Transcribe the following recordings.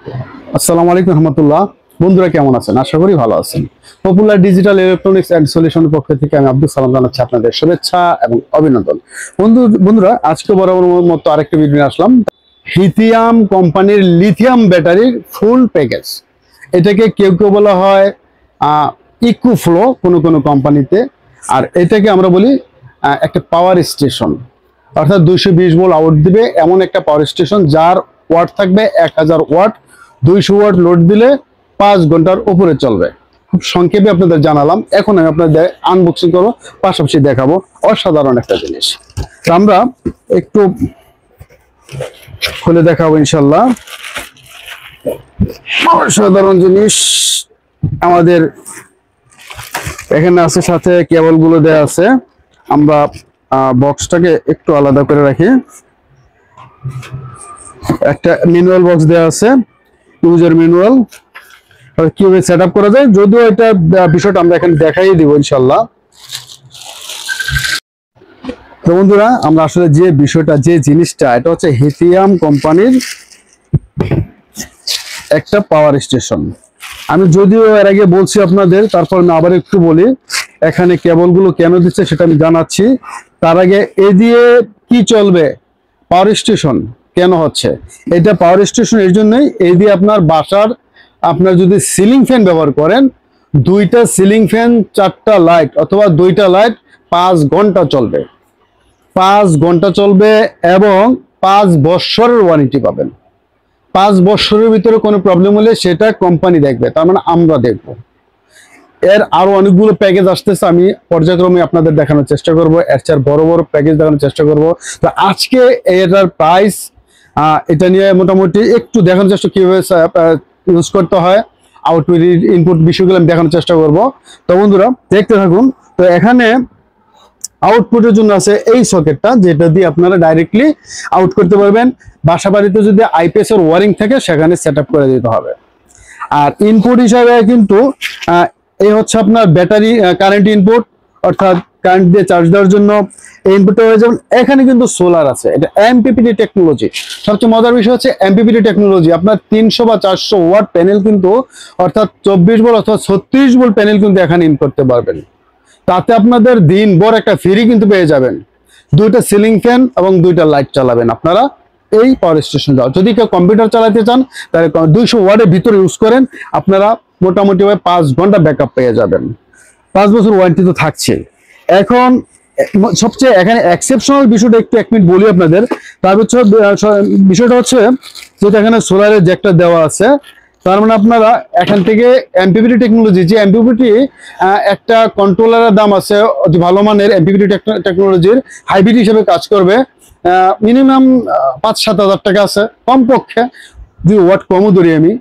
আসসালামু আলাইকুম রহমতুল্লাহ। বন্ধুরা কেমন আছেন? আশা করি ভালো আছেন। পপুলার ডিজিটাল ইলেকট্রনিক্স অ্যান্ড সলিউশনের পক্ষ থেকে আমি আব্দুল সালাম জানাচ্ছি আপনাদের শুভেচ্ছা এবং অভিনন্দন। বন্ধুরা আজকে বরাবর মতো আরেকটা ভিডিও নিয়ে আসলাম। লিথিয়াম কোম্পানির লিথিয়াম ব্যাটারির ফুল প্যাকেজ, এটাকে কেউ কেউ বলা হয় ইকোফ্লো কোনো কোম্পানিতে, আর এটাকে আমরা বলি একটা পাওয়ার স্টেশন, অর্থাৎ 220 ভোল্ট আউট দিবে এমন একটা পাওয়ার স্টেশন, যার ওয়াট থাকবে 1000 ওয়াট। 200 ওয়াট লোড দিলে 5 ঘন্টার উপরে চলবে। খুব সংক্ষেপে আপনাদের জানালাম। এখন আমি আপনাদের আনবক্সিং করবো, পাশাপাশি দেখাবো অসাধারণ একটা জিনিস। আমরা একটু খুলে দেখাবো ইনশাল্লাহ। অসাধারণ জিনিস আমাদের এখানে আছে, সাথে কেবল গুলো দেওয়া আছে। আমরা বক্সটাকে একটু আলাদা করে রাখি। একটা ম্যানুয়াল বক্স দেওয়া আছে, ইউজার ম্যানুয়াল, কিভাবে সেট আপ করা যায়, যদিও এটা বিষয়টা আমরা এখানে দেখাই দিব ইনশাল্লাহ। তো বন্ধুরা, আমরা আসলে যে বিষয়টা, যে জিনিসটা, এটা হচ্ছে লিথিয়াম কোম্পানির একটা পাওয়ার স্টেশন। আমি যদিও এর আগে বলছি আপনাদের, তারপর আমি আবার একটু বলি। এখানে কেবলগুলো কেন দিচ্ছে সেটা আমি জানাচ্ছি। তার আগে এ দিয়ে কি চলবে, পাওয়ার স্টেশন কেন হচ্ছে? এটা পাওয়ার স্টেশন এর জন্যই, এই দিয়ে আপনার বাসার, আপনার যদি সিলিং ফ্যান ব্যবহার করেন, 2টা সিলিং ফ্যান, 4টা লাইট অথবা 2টা লাইট 5 ঘন্টা চলবে। 5 ঘন্টা চলবে এবং 5 বছরের ওয়ারেন্টি পাবেন। 5 বছরের ভিতরে কোনো প্রবলেম হলে সেটা কোম্পানি দেখবে, তার মানে আমরা দেখব। এর আরো অনেকগুলো প্যাকেজ আসতেছে, আমি পর্যায়ক্রমে আপনাদের দেখানোর চেষ্টা করব। এর চেয়ে বড় বড় প্যাকেজ দেখানোর চেষ্টা করব। তো আজকে এটার প্রাইস, এটা নিয়ে মোটামুটি একটু দেখানোর চেষ্টা, কিভাবে ইউজ করতে হয়, আউটপুট ইনপুট বিষয়গুলো আমি দেখানোর চেষ্টা করব। তো বন্ধুরা দেখতে থাকুন। তো এখানে আউটপুটের জন্য আছে এই সকেটটা, যেটা দিয়ে আপনারা ডাইরেক্টলি আউট করতে পারবেন। বাসা বাড়িতে যদি আইপিএস এর ওয়ারিং থাকে, সেখানে সেট আপ করে দিতে হবে। আর ইনপুট হিসাবে কিন্তু এই হচ্ছে আপনার ব্যাটারি কারেন্ট ইনপুট, অর্থাৎ কারেন্ট দিয়ে চার্জ দেওয়ার জন্য এই ইনপুটটা হয়ে যাবে। এখানে কিন্তু সোলার আছে, এটা এমপিপিটি টেকনোলজি। সবচেয়ে মজার বিষয় হচ্ছে এমপিপিটি টেকনোলজি। আপনার 300 বা 400 ওয়াট প্যানেল কিন্তু, অর্থাৎ 24 ভোল্ট অথবা 36 ভোল্ট প্যানেল কিন্তু এখানে ইন করতে পারবেন। তাতে আপনাদের দিনভর একটা ফ্রি কিন্তু পেয়ে যাবেন। 2টা সিলিং ফ্যান এবং 2টা লাইট চালাবেন আপনারা এই পাওয়ার স্টেশন যাও। যদি কেউ কম্পিউটার চালাতে চান, তাহলে 200 ওয়াটের ভিতরে ইউজ করেন, আপনারা মোটামুটি 5 ঘন্টা ব্যাকআপ পেয়ে যাবেন। 5 বছর ওয়ারেন্টি তো থাকছে। এখন সবচেয়ে এখানে এক্সেপশনাল বিষয়টা একটু 1 মিনিট বলি আপনাদের। তার হচ্ছে বিষয়টা হচ্ছে, যেটা এখানে সোলারের জ্যাকটা দেওয়া আছে, তার মানে আপনারা এখান থেকে এমপিপিটি টেকনোলজি, যে এমপিপিটি একটা কন্ট্রোলারের দাম আছে অতি ভালো মানের, এমপিপিটি টেকনোলজির হাইব্রিড হিসেবে কাজ করবে, মিনিমাম 5-7 হাজার টাকা আছে কমপক্ষে, যদি ওয়াট কমও ধরি আমি।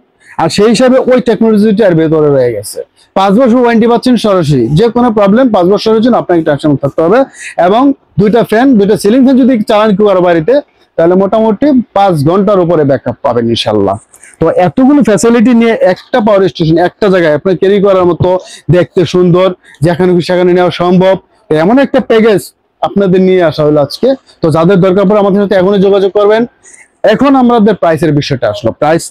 আর সেই হিসাবে ওই টেকনোলজিটা এর ভেতরে রয়ে গেছে। 5 বছর ওয়ারেন্টি পাচ্ছেন সরাসরি। যে কোনো প্রবলেম 5 বছরের জন্য আপনাকে টেনশন থাকতে হবে। এবং 2টা ফ্যান, 2টা সিলিং ফ্যান যদি চালান কেউ আর বাড়িতে, তাহলে মোটামুটি 5 ঘন্টার উপরে ব্যাকআপ পাবেন ইনশাল্লাহ। তো এতগুলো ফ্যাসিলিটি নিয়ে একটা পাওয়ার স্টেশন একটা জায়গায় আপনার ক্যারি করার মতো, দেখতে সুন্দর, যেখানে সেখানে নেওয়া সম্ভব, এমন একটা প্যাকেজ আপনাদের নিয়ে আসা হলো আজকে। তো যাদের দরকার পড়ে আমাদের সাথে এখনই যোগাযোগ করবেন। এখন আমাদের প্রাইসের বিষয়টা আসলো। প্রাইস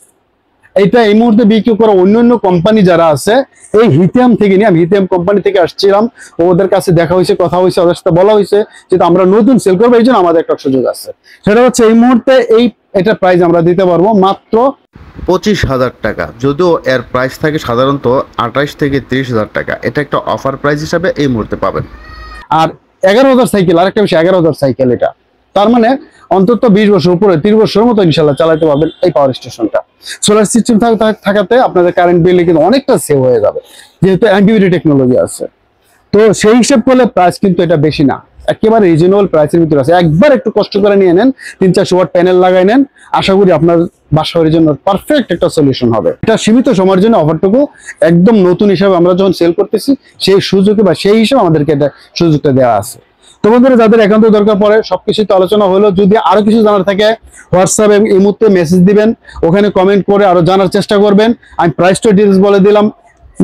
এইটা এই মুহূর্তে বিক্রি করা অন্যান্য কোম্পানি যারা আছে, এই লিথিয়াম থেকে নিয়ে, আমি লিথিয়াম কোম্পানি থেকে আসছিলাম, ওদের কাছে দেখা হয়েছে, কথা হয়েছে, ওদের সাথে বলা হয়েছে যে আমরা নতুন সেল করবো, এই জন্য আমাদের একটা সুযোগ আছে। সেটা হচ্ছে এই মুহূর্তে এটা প্রাইস আমরা দিতে পারবো মাত্র 25,000 টাকা। যদিও এর প্রাইস থাকে সাধারণত 28 থেকে 30,000 টাকা। এটা একটা অফার প্রাইস হিসাবে এই মুহূর্তে পাবেন। আর 11,000 সাইকেল, আরেকটা বিষয়, 11,000 সাইকেল। এটা তার মানে অন্তত 20 বছর উপরে, 30 বছরের মতো ইনশাল্লাহ চালাতে পারবেন এই পাওয়ার স্টেশনটা। সোলার সিস্টেম থাকাতে আপনাদের কারেন্ট বিলে কিন্তু অনেকটা সেভ হয়ে যাবে, যেহেতু এমপিপিটি টেকনোলজি আছে। তো সেই হিসাব করলে প্রাইস কিন্তু এটা বেশি না, একেবারে রিজনেবল প্রাইসের ভিতরে আছে। একবার একটু কষ্ট করে নিয়ে নেন, 300-400 ওয়াট প্যানেল লাগাই নেন, আশা করি আপনার বাসার জন্য পারফেক্ট একটা সলিউশন হবে। এটা সীমিত সময়ের জন্য অফারটুকু, একদম নতুন হিসাবে আমরা যখন সেল করতেছি, সেই সুযোগে বা সেই হিসাবে আমাদেরকে এটা সুযোগটা দেওয়া আছে। তো বন্ধুরা, যাদের একান্ত দরকার পড়ে, সবকিছু তো আলোচনা হলো। যদি আরো কিছু জানার থাকে, হোয়াটসঅ্যাপ এবং এই মুহূর্তে মেসেজ দিবেন, ওখানে কমেন্ট করে আরো জানার চেষ্টা করবেন। আমি প্রাইসটা ডিটেলস বলে দিলাম,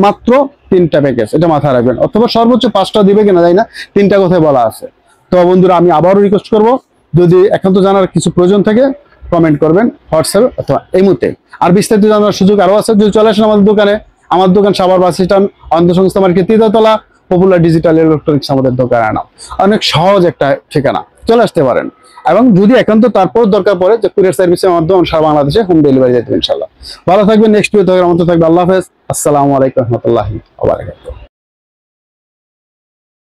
মাত্র 3টা প্যাকেজ, এটা মাথায় রাখবেন। অথবা সর্বোচ্চ 5টা দিবে কিনা জানি না, 3টা কথায় বলা আছে। তো বন্ধুরা, আমি আবারও রিকোয়েস্ট করবো, যদি একান্ত জানার কিছু প্রয়োজন থাকে, কমেন্ট করবেন হোয়াটসঅ্যাপ অথবা ইমোতে। আর বিস্তারিত জানার সুযোগ আরো আছে, যদি চলে আসেন আমাদের দোকানে। আমার দোকান সাভার বাস স্ট্যান্ড, অন্ধসংস্থা মার্কেট, তৃতীয়তলা, পপুলার ডিজিটাল ইলেকট্রনিক্স আমাদের দোকানের নাম। অনেক সহজ একটা ঠিকানা, চলে আসতে পারেন। এবং যদি একান্ত তারপর দরকার পড়ে যে কুরিয়ার সার্ভিসের মাধ্যমে সারা বাংলাদেশে হোম ডেলিভারি যেতে ইনশাল্লাহ। ভালো থাকবেন, নেক্সট ভিডিও থাকবে, আমাদের থাকবে। আল্লাহ হাফেজ, আসসালামু আলাইকুম রহমতুল্লাহি ওয়া বারাকাতুহু।